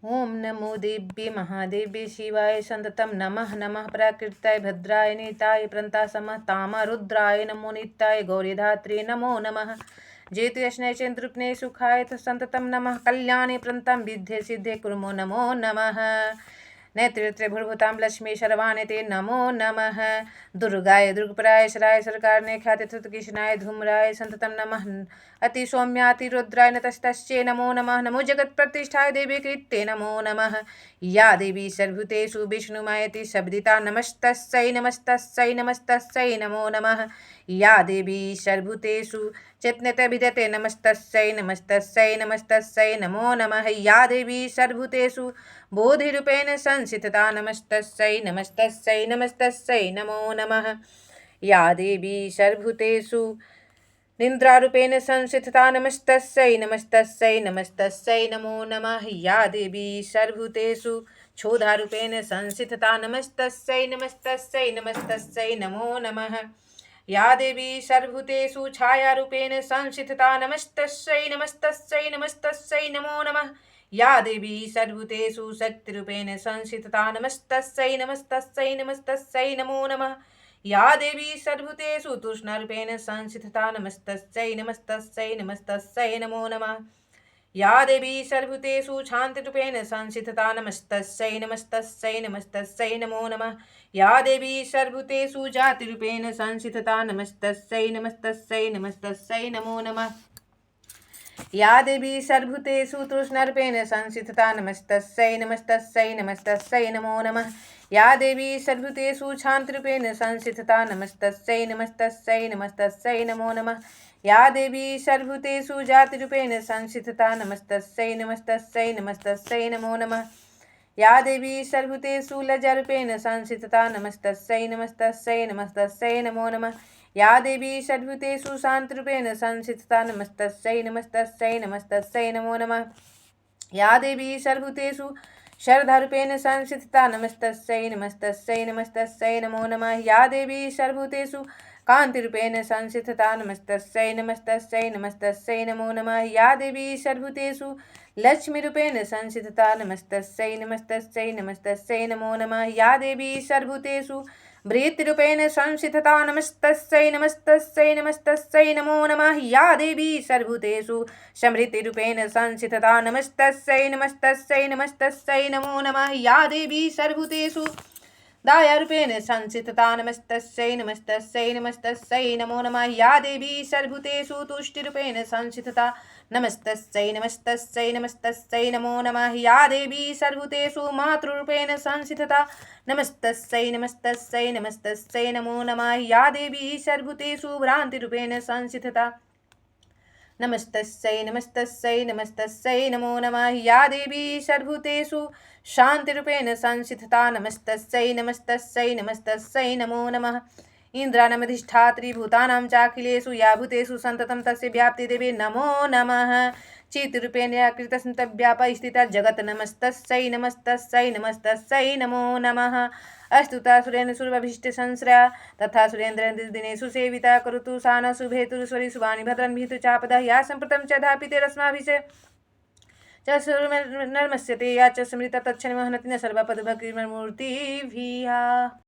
ओम नमो देव्ये महादेव्ये शिवाय संततम नमः नमः प्राकृताय भद्राय नीताय प्रंतासमः तामरुद्राय नमो नित्याय गौरीधात्रे नमो नमः जेतुयश्नय चन्द्रुप्ने सुखाय संततम नमः कल्याणे प्रंतं विद्धे सिद्धे कुर्मो नमो नमः नेत्रे भूर्भुतां लक्ष्मी शर्वाणे ते नमो नमः दुर्गाय दुर्गपराय शराय सरकारने ख्याति कृष्णाय धूम्राय संततम नमः अति सौम्याति रुद्राय नतस्तस्यै नमो नमः नमो जगत्प्रतिष्ठाय देवी कृत्ये नमो नमः या देवी सर्वभूतेषु विष्णुमायति शब्दिता नमस्तस्यै नमस्तस्यै नमस्तस्यै नमो नमः या देवी सर्वभूतेषु चेतनते विद्यते नमस्तस्यै नमस्तस्यै नमस्तस्यै नमो नमः या देवी सर्वभूतेषु बोधिरूपेण संस्थिता नमस्तस्यै नमस्तस्यै नमस्तस्यै नमो नमः या देवी सर्वभूतेषु निन्द्रारूपेण संस्थिता नमस्तस्यै नमस्तस्यै नमस्तस्यै नमो नमः या देवी सर्वभूतेषु क्षोधारूपेण संस्थिता नमस्तस्यै नमस्तस्यै नमस्तस्यै नमो नमः या देवी सर्वभूतेषु छायारूपेण संस्थिता नमस्तस्यै नमस्तस्यै नमस्तस्यै नमो नमः या देवी सर्वभूतेषु शक्तिरूपेण संस्थिता नमस्तस्यै नमस्तस्यै नमस्तस्यै नमो नमः या देवी सर्वभूतेषु तूष्णरूपेण संस्थिता नमस्तस्यै नमस्तस्यै नमस्तस्यै नमो नमः या देवी सर्वभूतेषु शान्तिरूपेण संस्थिता नमस्तस्यै नमस्तस्यै नमस्तस्यै नमो नमः या देवी सर्वभूतेषु जातिरूपेण संस्थिता नमस्तस्यै नमस्तस्यै नमस्तस्यै नमो नमः या देवी सर्वभूतेषु तृष्णरूपेण संस्थिता नमस्तस्यै नमस्तस्यै नमस्तस्यै नमो नमः या देवी सर्वभूतेषु शान्तिरूपेण संस्थिता नमस्तस्यै नमस्तस्यै नमस्तस्यै नमो नमः या देवी सर्वभूतेषु जातिरूपेण संस्थिता नमस्तस्यै नमस्तस्यै नमस्तस्यै नमो नमः या देवी सर्वभूतेषु लज्जारूपेण संस्थिता नमस्तस्यै नमस्तस्यै नमस्तस्यै नमो नमः या देवी सर्वभूतेषु शान्तरूपेण संस्थिता नमस्तस्यै नमस्तस्यै नमस्तस्यै नमो नमः या देवी सर्वभूतेषु शरधारूपेण संस्थिता नमस्तस्यै नमस्तस्यै नमस्तस्यै नमो नमः या देवी सर्वभूतेषु कान्तिरूपेण संस्थिता नमस्तस्यै नमस्तस्यै नमस्तस्यै नमो नमः या देवी सर्वभूतेषु लक्ष्मीरूपेण संस्थिता नमस्तस्यै नमस्तस्यै नमस्तस्यै नमो नमः या देवी सर्वभूतेषु वृत्तिरूपेण संस्थिता नमस्तस्यै नमस्तस्यै नमस्तस्यै नमो नमः या देवी सर्वभूतेषु समृद्धिरूपेण संस्थिता नमस्तस्यै नमस्तस्यै नमस्तस्यै नमो नमः या देवी सर्वभूतेषु दायारूपेण संस्थिता नमस्तस्यै नमस्तस्यै नमस्तस्यै नमो नमः या देवी सर्वभूतेषु तुष्टिरूपेण संस्थिता नमस्तस्यै नमस्तस्यै नमस्तस्यै नमो नमः या देवी सर्वभूतेषु मातृरूपेण संस्थिता नमस्तस्यै नमस्तस्यै नमस्तस्यै नमो नमः या देवी सर्वभूतेषु भ्रान्तिरूपेण संस्थिता नमस्तस्यै नमस्तस्यै नमस्तस्यै नमो नमः या देवी सर्वभूतेषु शान्तिरूपेण संस्थिता नमस्तस्यै नमस्तस्यै नमस्तस्यै नमो नमः इन्द्राणामधिष्ठात्री भूतानां चाखिलेषु या भूतेषु सन्ततं तस्य व्याप्तिदेवे नमो नमः चित्रूपेण या कृतसन्तव्यापस्थिता जगत् नमस्तस्यै नमस्तस्यै नमस्तस्यै नमो नमः अस्तुता सुरेण सुरभीष्टसंश्रया तथा सुरेन्द्रदिनेषु सेविता करोतु सा न शुभेतुर्स्वरी शुभानि भद्रन् भीतु चापदः या सम्प्रतं च धापितेरस्माभिषे च नर्मस्यते या च स्मृता तच्छनिमहनति न सर्वपदभक्तिर्मूर्तिभिः।